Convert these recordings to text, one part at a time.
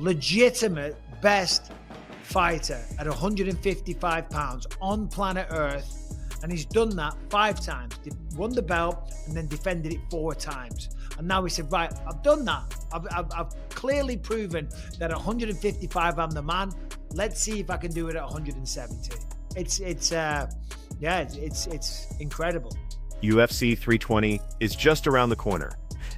legitimate best fighter at 155 pounds on planet Earth. And he's done that 5 times. Won the belt and then defended it 4 times. And now he said, right, I've done that. I've clearly proven that at 155, I'm the man. Let's see if I can do it at 170. It's incredible. UFC 320 is just around the corner,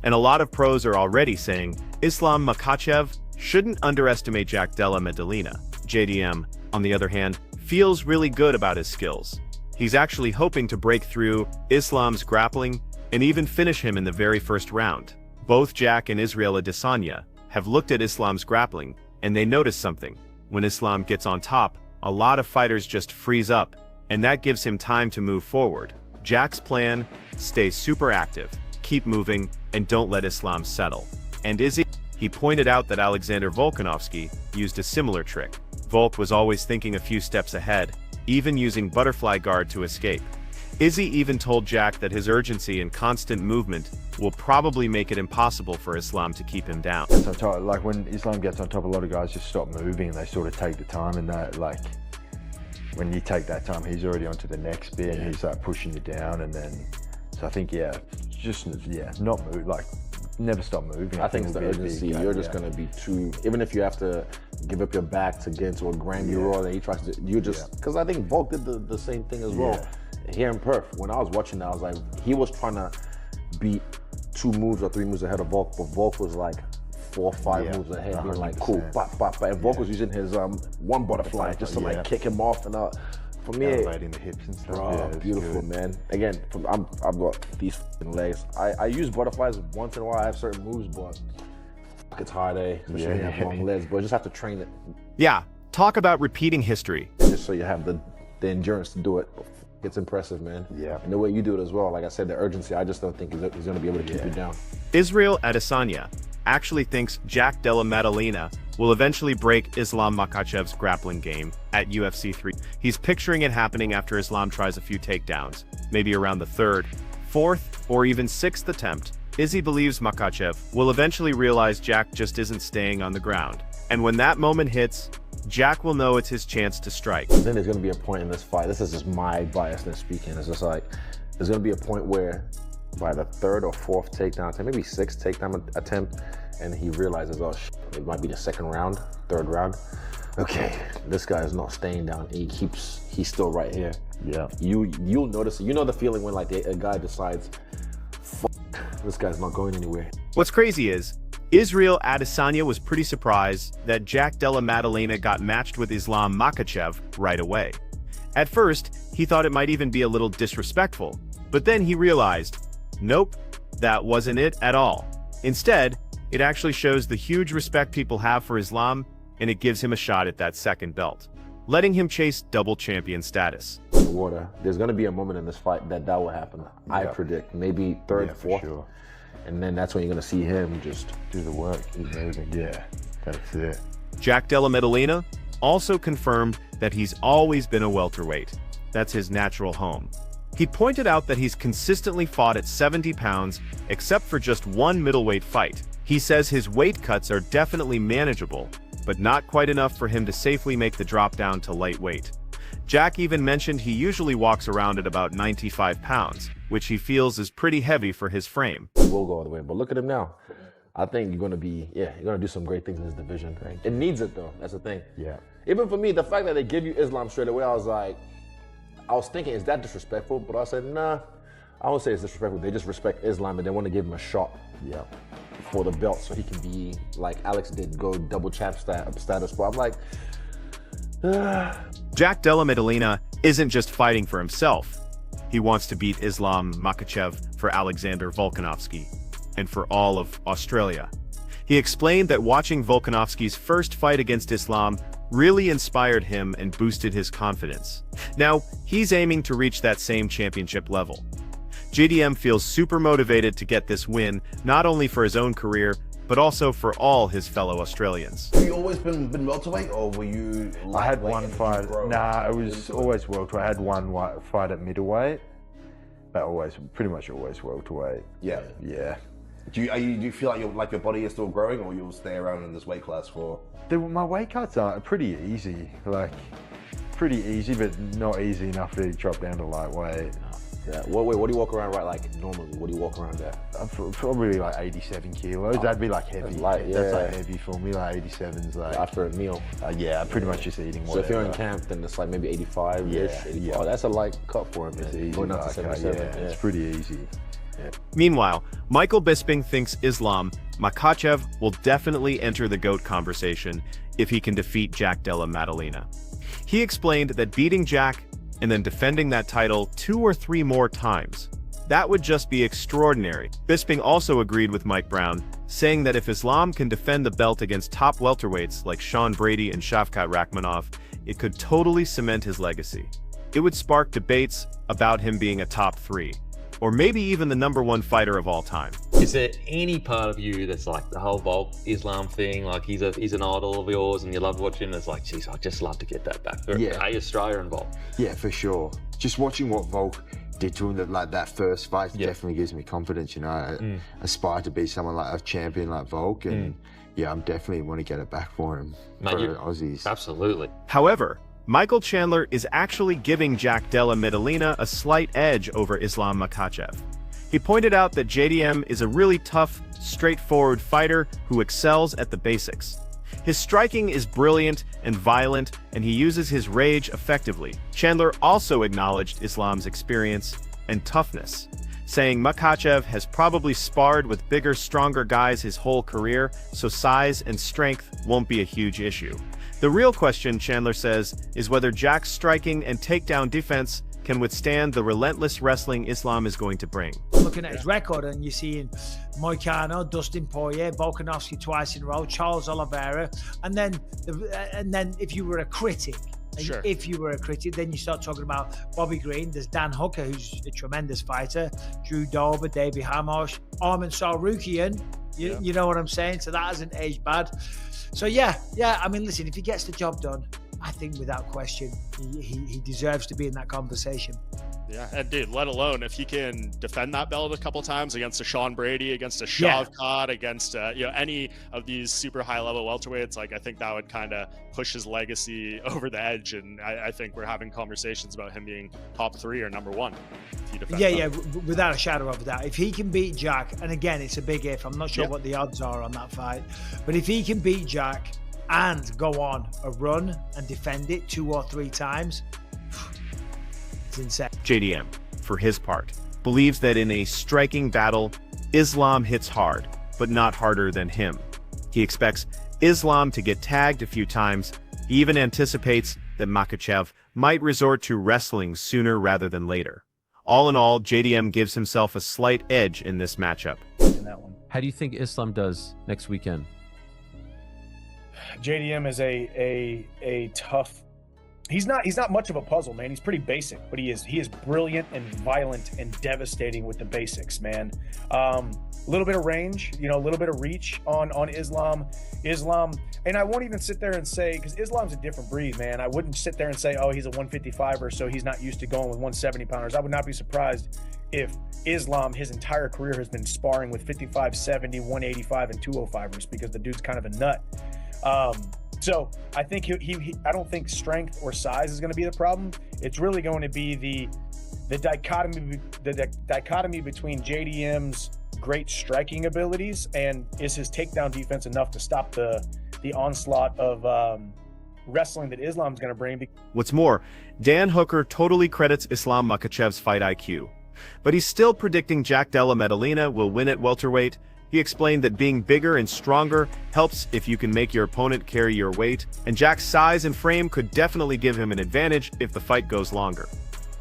and a lot of pros are already saying Islam Makhachev shouldn't underestimate Jack Della Maddalena. JDM, on the other hand, feels really good about his skills. He's actually hoping to break through Islam's grappling and even finish him in the very first round. Both Jack and Israel Adesanya have looked at Islam's grappling, and they notice something. When Islam gets on top, a lot of fighters just freeze up, and that gives him time to move forward. Jack's plan: stay super active, keep moving, and don't let Islam settle. And Izzy? He pointed out that Alexander Volkanovski used a similar trick. Volk was always thinking a few steps ahead, even using butterfly guard to escape. Izzy even told Jack that his urgency and constant movement will probably make it impossible for Islam to keep him down. Like when Islam gets on top, a lot of guys just stop moving and they sort of take the time, and that, like, when you take that time, he's already onto the next bit, and he's like pushing you down, and then, so I think, not move, like, never stop moving. I think it's the urgency. You're just going to be too, even if you have to give up your back to get into a Granby roar that he tries to, you just, because I think Volk did the same thing as well. Here in Perth, when I was watching that, I was like, he was trying to beat 2 moves or 3 moves ahead of Volk, but Volk was like 4 or 5 moves ahead, being like, cool, but and Volk was using his one butterfly just to like kick him off, and for me, elevating the hips and stuff. Bro, beautiful, man. Again, I've got these legs. I use butterflies once in a while. I have certain moves, but it's hard, especially when you have long legs. But I just have to train it. Yeah, talk about repeating history. Just so you have the endurance to do it. It's impressive, man. Yeah. And the way you do it as well. Like I said, the urgency, I just don't think he's going to be able to keep you down. Israel Adesanya actually thinks Jack Della Maddalena will eventually break Islam Makhachev's grappling game at UFC 3. He's picturing it happening after Islam tries a few takedowns, maybe around the 3rd, 4th, or even 6th attempt. Izzy believes Makhachev will eventually realize Jack just isn't staying on the ground. And when that moment hits, Jack will know it's his chance to strike. Then there's going to be a point in this fight, this is just my biasness speaking, it's just like, there's going to be a point where by the 3rd or 4th takedown attempt, maybe 6th takedown attempt, and he realizes, oh, it might be the 2nd round, 3rd round. Okay, this guy is not staying down. He's still right here. Yeah. You'll notice it. You know the feeling when like a guy decides, fuck, this guy's not going anywhere. What's crazy is, Israel Adesanya was pretty surprised that Jack Della Maddalena got matched with Islam Makhachev right away. At first, he thought it might even be a little disrespectful, but then he realized, nope, that wasn't it at all. Instead, it actually shows the huge respect people have for Islam, and it gives him a shot at that 2nd belt, letting him chase double champion status. Water. There's going to be a moment in this fight that will happen. I predict maybe 3rd, 4th. Sure. And then that's when you're going to see him just do the work. He's moving. Yeah, that's it. Jack Della Maddalena also confirmed that he's always been a welterweight. That's his natural home. He pointed out that he's consistently fought at 70 pounds, except for just one middleweight fight. He says his weight cuts are definitely manageable, but not quite enough for him to safely make the drop down to lightweight. Jack even mentioned he usually walks around at about 95 pounds, which he feels is pretty heavy for his frame. We'll go all the way, but look at him now. I think you're gonna do some great things in this division. It needs it though, that's the thing. Yeah. Even for me, the fact that they give you Islam straight away, I was thinking, is that disrespectful? But I said, nah, I won't say it's disrespectful. They just respect Islam and they want to give him a shot for the belt so he can be, like Alex did, go double champ status. But I'm like, Jack Della Maddalena isn't just fighting for himself. He wants to beat Islam Makhachev for Alexander Volkanovski and for all of Australia. He explained that watching Volkanovski's first fight against Islam really inspired him and boosted his confidence. Now, he's aiming to reach that same championship level. JDM feels super motivated to get this win, not only for his own career, but also for all his fellow Australians. Have you always been welterweight, or were you? I had one fight. Nah, it was always welterweight. I had one fight at middleweight, but pretty much always welterweight. Yeah. Yeah. Do you feel like your body is still growing, or you'll stay around in this weight class for? My weight cuts are pretty easy, like pretty easy, but not easy enough to drop down to lightweight. Yeah. What do you walk around like normally? What do you walk around at? Probably like 87 kilos. That'd be like heavy. That's light, That's yeah. like heavy for me. Like 87's like After a meal. yeah, pretty much just eating. So if you're in camp, then it's like maybe 85. Yeah, 85. yeah. Oh, that's a light cut for him. It's Man. easy. Going down to Like, 77. yeah, it's pretty easy. Yeah. Meanwhile, Michael Bisping thinks Islam Makhachev will definitely enter the GOAT conversation if he can defeat Jack Della Maddalena. He explained that beating Jack and then defending that title 2 or 3 more times, that would just be extraordinary. Bisping also agreed with Mike Brown, saying that if Islam can defend the belt against top welterweights like Sean Brady and Shavkat Rakhmonov, it could totally cement his legacy. It would spark debates about him being a top 3, or maybe even the #1 fighter of all time. Is there any part of you that's like the whole Volk Islam thing, like he's an idol of yours and you love watching him? It's like, geez, I'd just love to get that back. Yeah. Hey, Australia and Volk. Yeah, for sure. Just watching what Volk did to him, that first fight definitely gives me confidence. You know, I aspire to be someone like a champion like Volk, and yeah, I'm definitely want to get it back for him, Mate, for Aussies. Absolutely. However, Michael Chandler is actually giving Jack Della Maddalena a slight edge over Islam Makhachev. He pointed out that JDM is a really tough, straightforward fighter who excels at the basics. His striking is brilliant and violent, and he uses his rage effectively. Chandler also acknowledged Islam's experience and toughness, saying Makhachev has probably sparred with bigger, stronger guys his whole career, so size and strength won't be a huge issue. The real question, Chandler says, is whether Jack's striking and takedown defense can withstand the relentless wrestling Islam is going to bring. Looking at his record, and you're seeing Moicano, Dustin Poirier, Volkanovski twice in a row, Charles Oliveira, and then if you were a critic, if you were a critic, then you start talking about Bobby Green. There's Dan Hooker, who's a tremendous fighter, Drew Dober, Davey Hamosh, Arman Sarukian. You know what I'm saying? So that hasn't aged bad. So yeah. I mean, listen, if he gets the job done, I think without question, he deserves to be in that conversation. Yeah, and dude, let alone if he can defend that belt a couple times against a Sean Brady, against a Shavkat, against any of these super high level welterweights, like I think that would kind of push his legacy over the edge. And I think we're having conversations about him being top 3 or #1. If he defends without a shadow of a doubt. If he can beat Jack, and again, it's a big if. I'm not sure what the odds are on that fight, but if he can beat Jack and go on a run and defend it 2 or 3 times, it's insane. JDM, for his part, believes that in a striking battle, Islam hits hard, but not harder than him. He expects Islam to get tagged a few times. He even anticipates that Makhachev might resort to wrestling sooner rather than later. All in all, JDM gives himself a slight edge in this matchup. How do you think Islam does next weekend? JDM is a tough. He's not much of a puzzle, man. He's pretty basic, but he is brilliant and violent and devastating with the basics, man. A little bit of range, a little bit of reach on Islam, and I won't even sit there and say, because Islam's a different breed, man. I wouldn't sit there and say, oh, he's a 155er, so he's not used to going with 170 pounders. I would not be surprised if Islam, his entire career, has been sparring with 55, 70, 185, and 205ers, because the dude's kind of a nut. So I think I don't think strength or size is going to be the problem. It's really going to be the dichotomy between JDM's great striking abilities and is his takedown defense enough to stop the onslaught of wrestling that Islam's going to bring. What's more, Dan Hooker totally credits Islam Makhachev's fight IQ, but he's still predicting Jack Della Maddalena will win at welterweight. He explained that being bigger and stronger helps if you can make your opponent carry your weight, and Jack's size and frame could definitely give him an advantage if the fight goes longer.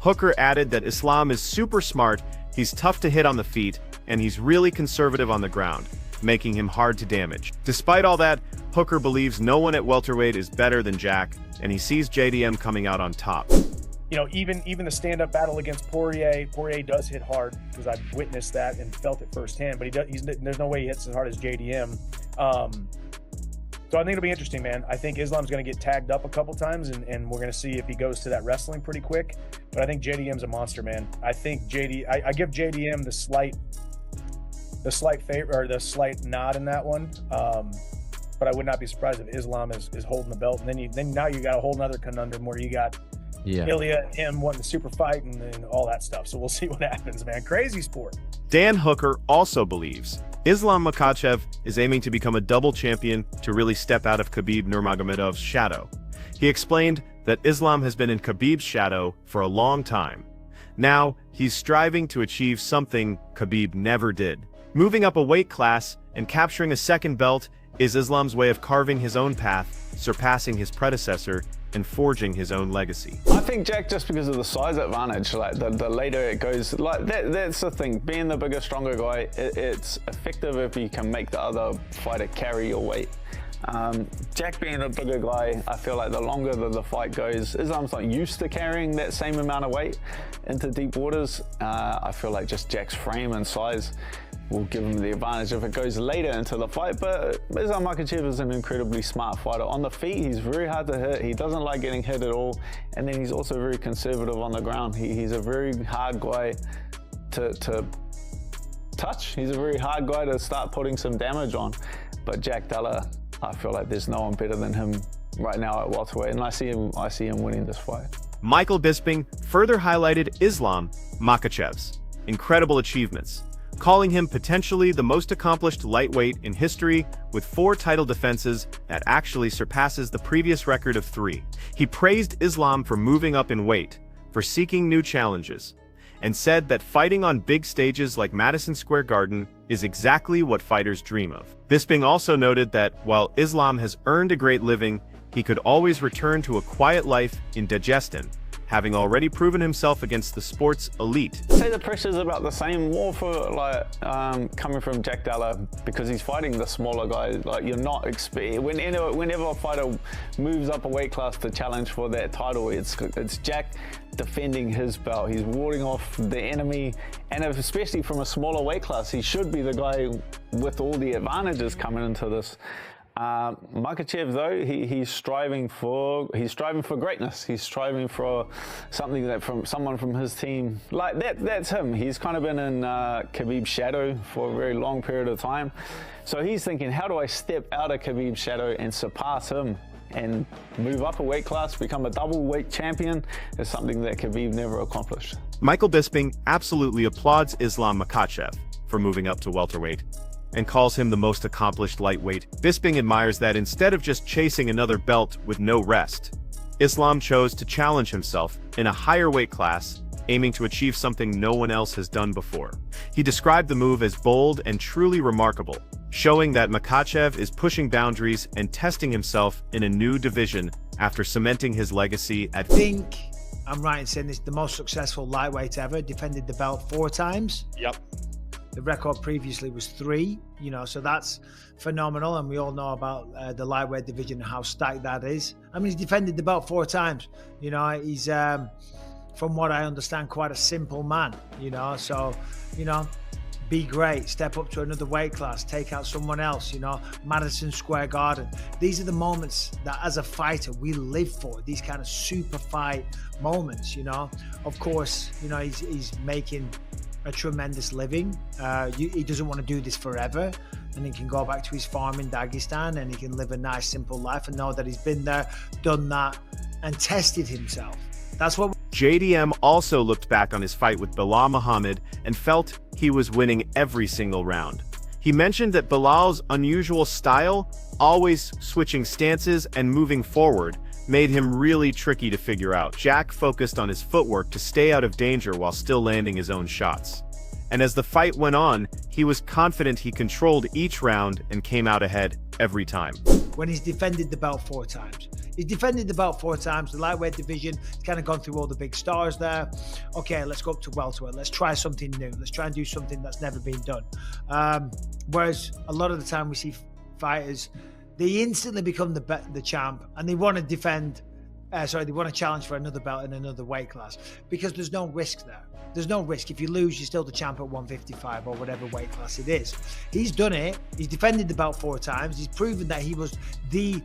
Hooker added that Islam is super smart, he's tough to hit on the feet, and he's really conservative on the ground, making him hard to damage. Despite all that, Hooker believes no one at welterweight is better than Jack, and he sees JDM coming out on top. Even the stand-up battle against Poirier does hit hard, because I've witnessed that and felt it firsthand, but there's no way he hits as hard as JDM. So I think it'll be interesting, man. I think Islam's going to get tagged up a couple times, and we're going to see if he goes to that wrestling pretty quick. But I think JDM's a monster, man. I think I give JDM the slight favor or the slight nod in that one. But I would not be surprised if Islam is holding the belt, and then now you got a whole nother conundrum where you got Ilya, him wanting the super fight and all that stuff. So we'll see what happens, man. Crazy sport. Dan Hooker also believes Islam Makhachev is aiming to become a double champion to really step out of Khabib Nurmagomedov's shadow. He explained that Islam has been in Khabib's shadow for a long time. Now, he's striving to achieve something Khabib never did. Moving up a weight class and capturing a second belt is Islam's way of carving his own path, surpassing his predecessor, and forging his own legacy. I think Jack, just because of the size advantage, like the later it goes, like that's the thing. Being the bigger, stronger guy, it's effective if you can make the other fighter carry your weight. Jack being a bigger guy, I feel like the longer the fight goes, Islam's not used to carrying that same amount of weight into deep waters. I feel like just Jack's frame and size will give him the advantage if it goes later into the fight. But Islam Makhachev is an incredibly smart fighter. On the feet, he's very hard to hit. He doesn't like getting hit at all. And then he's also very conservative on the ground. He's a very hard guy to touch. He's a very hard guy to start putting some damage on. But Jack Della, I feel like there's no one better than him right now at welterweight, and I see him winning this fight. Michael Bisping further highlighted Islam Makhachev's incredible achievements, calling him potentially the most accomplished lightweight in history with 4 title defenses that actually surpasses the previous record of 3. He praised Islam for moving up in weight, for seeking new challenges, and said that fighting on big stages like Madison Square Garden is exactly what fighters dream of. Bisping also noted that while Islam has earned a great living, he could always return to a quiet life in Dagestan, having already proven himself against the sport's elite. I'd say the pressure's about the same, more for like coming from Jack Della, because he's fighting the smaller guys. Like, you're not whenever a fighter moves up a weight class to challenge for that title, it's Jack defending his belt. He's warding off the enemy, and especially from a smaller weight class, he should be the guy with all the advantages coming into this. Makhachev, though, he's striving for greatness. He's striving for something that from someone from his team, like that's him. He's kind of been in Khabib's shadow for a very long period of time. So he's thinking, how do I step out of Khabib's shadow and surpass him and move up a weight class, become a double weight champion? Is something that Khabib never accomplished. Michael Bisping absolutely applauds Islam Makhachev for moving up to welterweight and calls him the most accomplished lightweight. Bisping admires that instead of just chasing another belt with no rest, Islam chose to challenge himself in a higher weight class, aiming to achieve something no one else has done before. He described the move as bold and truly remarkable, showing that Makhachev is pushing boundaries and testing himself in a new division after cementing his legacy at... I think I'm right in saying this, the most successful lightweight ever, defended the belt 4 times. Yep. The record previously was 3, so that's phenomenal. And we all know about the lightweight division and how stacked that is. I mean, he's defended the belt 4 times. He's, from what I understand, quite a simple man, so, be great, step up to another weight class, take out someone else, Madison Square Garden. These are the moments that as a fighter we live for, these kind of super fight moments, Of course, he's making a tremendous living. He doesn't want to do this forever, and he can go back to his farm in Dagestan and he can live a nice simple life and know that he's been there, done that, and tested himself. That's what... JDM also looked back on his fight with Belal Muhammad and felt he was winning every single round. He mentioned that Belal's unusual style, always switching stances and moving forward, made him really tricky to figure out. Jack focused on his footwork to stay out of danger while still landing his own shots. And as the fight went on, he was confident he controlled each round and came out ahead every time. When he's defended the belt 4 times. He's defended the belt 4 times, the lightweight division. He's kind of gone through all the big stars there. Okay, let's go up to welterweight. Let's try something new. Let's try and do something that's never been done. Whereas a lot of the time we see fighters, they instantly become the champ and they want to defend, they want to challenge for another belt in another weight class because there's no risk there. There's no risk. If you lose, you're still the champ at 155 or whatever weight class it is. He's done it. He's defended the belt 4 times. He's proven that he was the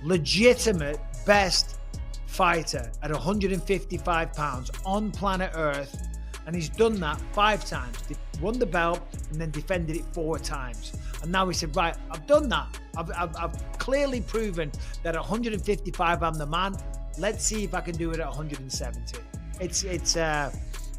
legitimate best fighter at 155 pounds on planet Earth. And he's done that 5 times. Won the belt and then defended it 4 times. And now he said, right, I've done that. I've clearly proven that at 155 I'm the man. Let's see if I can do it at 170.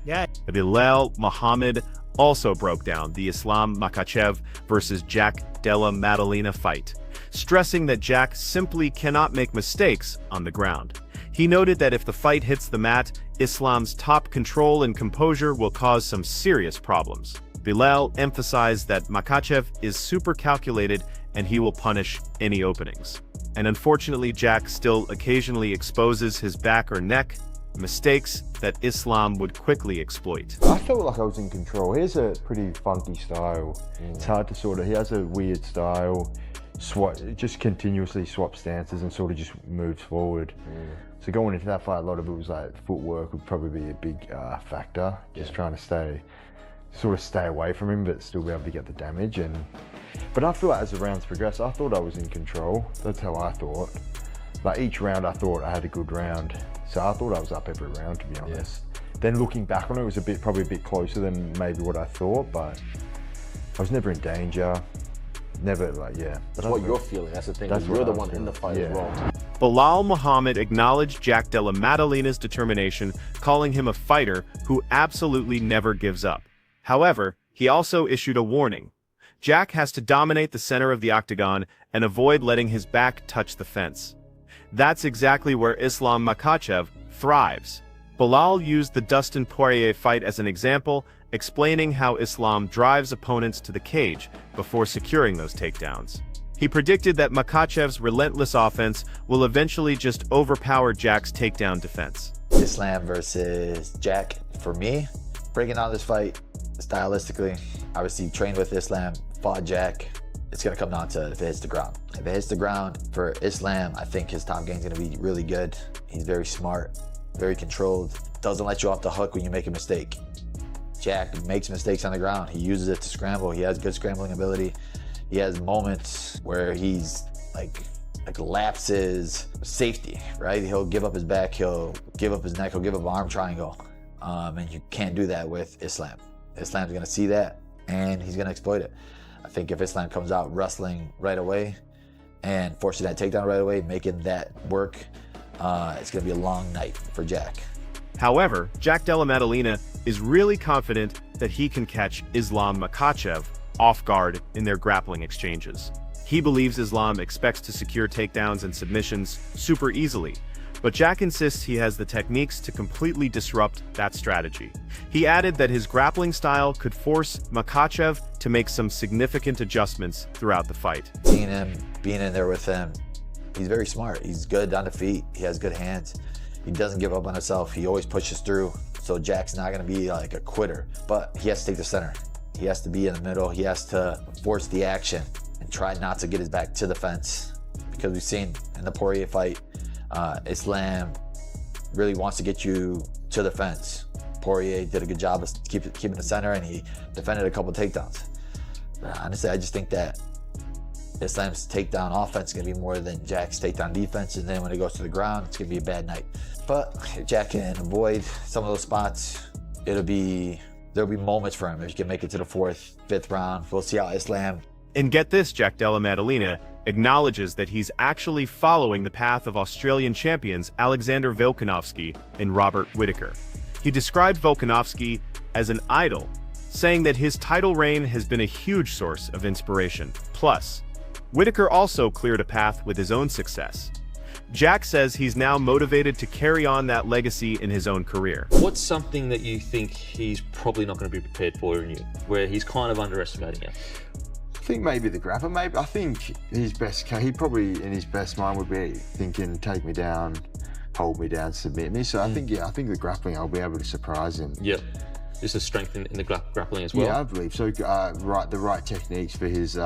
Yeah. Bilal Muhammad also broke down the Islam Makhachev versus Jack Della Maddalena fight, stressing that Jack simply cannot make mistakes on the ground. He noted that if the fight hits the mat, Islam's top control and composure will cause some serious problems. Bilal emphasized that Makhachev is super calculated and he will punish any openings. And unfortunately, Jack still occasionally exposes his back or neck, mistakes that Islam would quickly exploit. I felt like I was in control. He has a pretty funky style. It's hard to he has a weird style, just continuously swaps stances and sort of just moves forward. So going into that fight, a lot of it was like footwork would probably be a big factor. Just trying to stay away from him, but still be able to get the damage. But I feel like as the rounds progressed, I thought I was in control. That's how I thought. Like each round, I thought I had a good round. So I thought I was up every round, to be honest. Then looking back on it, it was probably a bit closer than maybe what I thought, but I was never in danger. Never, That's what you're feeling. That's the thing. You're the one in the fight as well. Bilal Muhammad acknowledged Jack Della Madalena's determination, calling him a fighter who absolutely never gives up. However, he also issued a warning. Jack has to dominate the center of the octagon and avoid letting his back touch the fence. That's exactly where Islam Makhachev thrives. Bilal used the Dustin Poirier fight as an example, explaining how Islam drives opponents to the cage before securing those takedowns. He predicted that Makhachev's relentless offense will eventually just overpower Jack's takedown defense. Islam versus Jack, for me, breaking down this fight stylistically, obviously trained with Islam, fought Jack. It's going to come down to if it hits the ground. If it hits the ground for Islam, I think his top game is going to be really good. He's very smart, very controlled, doesn't let you off the hook when you make a mistake. Jack makes mistakes on the ground. He uses it to scramble. He has good scrambling ability. He has moments where he's like lapses safety, right? He'll give up his back, he'll give up his neck, he'll give up an arm triangle. And you can't do that with Islam. Islam's going to see that and he's going to exploit it. I think if Islam comes out wrestling right away and forcing that takedown right away, making that work, it's going to be a long night for Jack. However, Jack Della Maddalena is really confident that he can catch Islam Makhachev off guard in their grappling exchanges. He believes Islam expects to secure takedowns and submissions super easily, but Jack insists he has the techniques to completely disrupt that strategy. He added that his grappling style could force Makhachev to make some significant adjustments throughout the fight. Being in there with him, he's very smart. He's good on the feet. He has good hands. He doesn't give up on himself. He always pushes through. So Jack's not going to be like a quitter, but he has to take the center. He has to be in the middle. He has to force the action and try not to get his back to the fence. Because we've seen in the Poirier fight, Islam really wants to get you to the fence. Poirier did a good job of keeping the center and he defended a couple takedowns. But honestly, I just think that Islam's takedown offense is going to be more than Jack's takedown defense, and then when it goes to the ground, it's going to be a bad night. But if Jack can avoid some of those spots, there'll be moments for him if he can make it to the 4th, 5th round. We'll see how Islam. And get this, Jack Della Maddalena acknowledges that he's actually following the path of Australian champions Alexander Volkanovski and Robert Whittaker. He described Volkanovski as an idol, saying that his title reign has been a huge source of inspiration. Plus, Whittaker also cleared a path with his own success. Jack says he's now motivated to carry on that legacy in his own career. What's something that you think he's probably not going to be prepared for in you, where he's kind of underestimating you? I think maybe the grappling. I think his best case, he probably in his best mind would be thinking, take me down, hold me down, submit me. So I think the grappling, I'll be able to surprise him. Yep. Just a strength in the grappling as well. Yeah, I believe so. The right techniques for his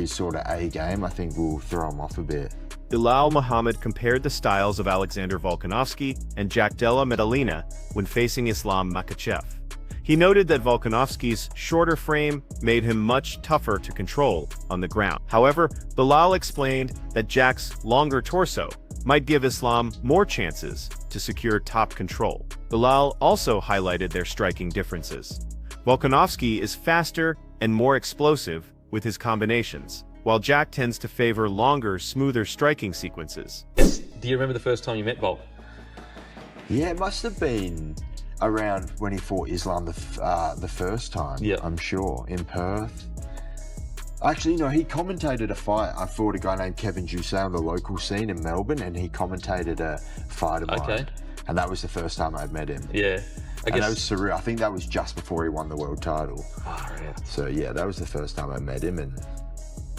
sort of A game, I think will throw him off a bit. Bilal Muhammad compared the styles of Alexander Volkanovski and Jack Della Maddalena when facing Islam Makhachev. He noted that Volkanovski's shorter frame made him much tougher to control on the ground. However, Bilal explained that Jack's longer torso might give Islam more chances to secure top control. Bilal also highlighted their striking differences. Volkanovski is faster and more explosive with his combinations, while Jack tends to favor longer, smoother striking sequences. Do you remember the first time you met Volk? Yeah, it must have been around when he fought Islam the first time, yeah. I'm sure, in Perth. Actually, no, he commentated a fight. I fought a guy named Kevin Jussay on the local scene in Melbourne, and he commentated a fight of mine. Okay. And that was the first time I'd met him. Yeah. And that was surreal. I think that was just before he won the world title. Oh, yeah. So yeah, that was the first time I met him, and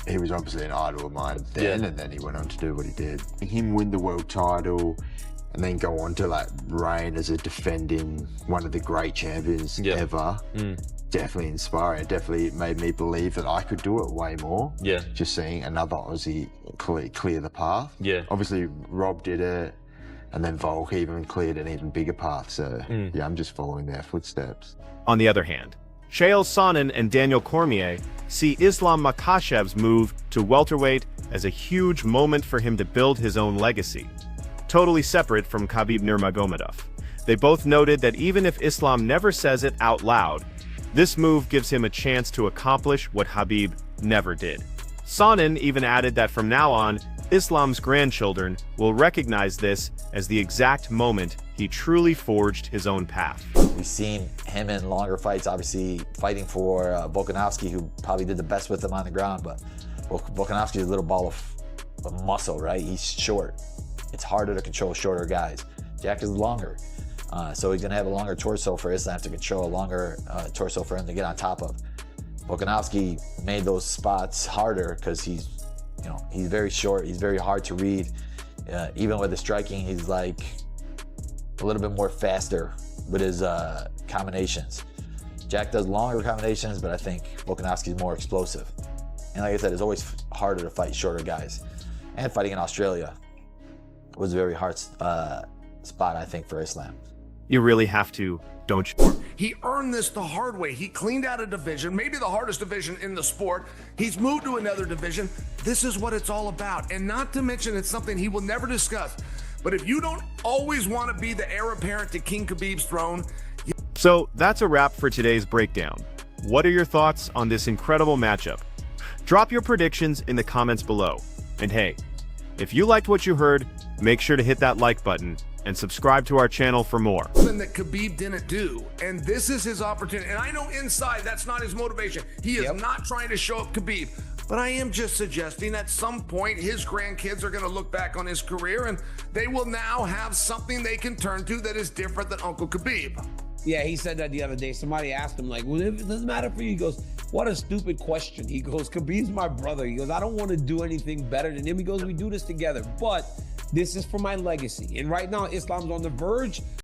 he was obviously an idol of mine then, and then he went on to do what he did. Him win the world title, and then go on to like reign as a defending one of the great champions ever. Definitely inspiring. It definitely made me believe that I could do it way more. Yeah. Just seeing another Aussie clear the path. Yeah. Obviously, Rob did it, and then Volk even cleared an even bigger path. So yeah, I'm just following their footsteps. On the other hand, Chael Sonnen and Daniel Cormier see Islam Makhachev's move to welterweight as a huge moment for him to build his own legacy, totally separate from Khabib Nurmagomedov. They both noted that even if Islam never says it out loud, this move gives him a chance to accomplish what Khabib never did. Sonnen even added that from now on, Islam's grandchildren will recognize this as the exact moment he truly forged his own path. We've seen him in longer fights, obviously fighting for Volkanovski, who probably did the best with him on the ground, but Volkanovski is a little ball of muscle, right? He's short. It's harder to control shorter guys. Jack is longer. So he's gonna have a longer torso for Islam to control, a longer torso for him to get on top of. Volkanovski made those spots harder because he's very short, he's very hard to read. Even with the striking, he's like a little bit more faster with his combinations. Jack does longer combinations, but I think Volkanovski is more explosive. And like I said, it's always harder to fight shorter guys. And fighting in Australia was a very hard spot, I think, for Islam. You really have to, don't you? He earned this the hard way. He cleaned out a division, maybe the hardest division in the sport. He's moved to another division. This is what it's all about. And not to mention, it's something he will never discuss. But if you don't always want to be the heir apparent to King Khabib's throne. So that's a wrap for today's breakdown. What are your thoughts on this incredible matchup? Drop your predictions in the comments below. And hey, if you liked what you heard, make sure to hit that like button and subscribe to our channel for more. Something that Khabib didn't do, and this is his opportunity. And I know inside that's not his motivation. He is not trying to show up Khabib, but I am just suggesting at some point his grandkids are going to look back on his career and they will now have something they can turn to that is different than Uncle Khabib. Yeah, he said that the other day. Somebody asked him, like, well, if it doesn't matter for you, he goes, what a stupid question. He goes, Khabib's my brother. He goes, I don't want to do anything better than him. He goes, we do this together, but this is for my legacy. And right now, Islam's on the verge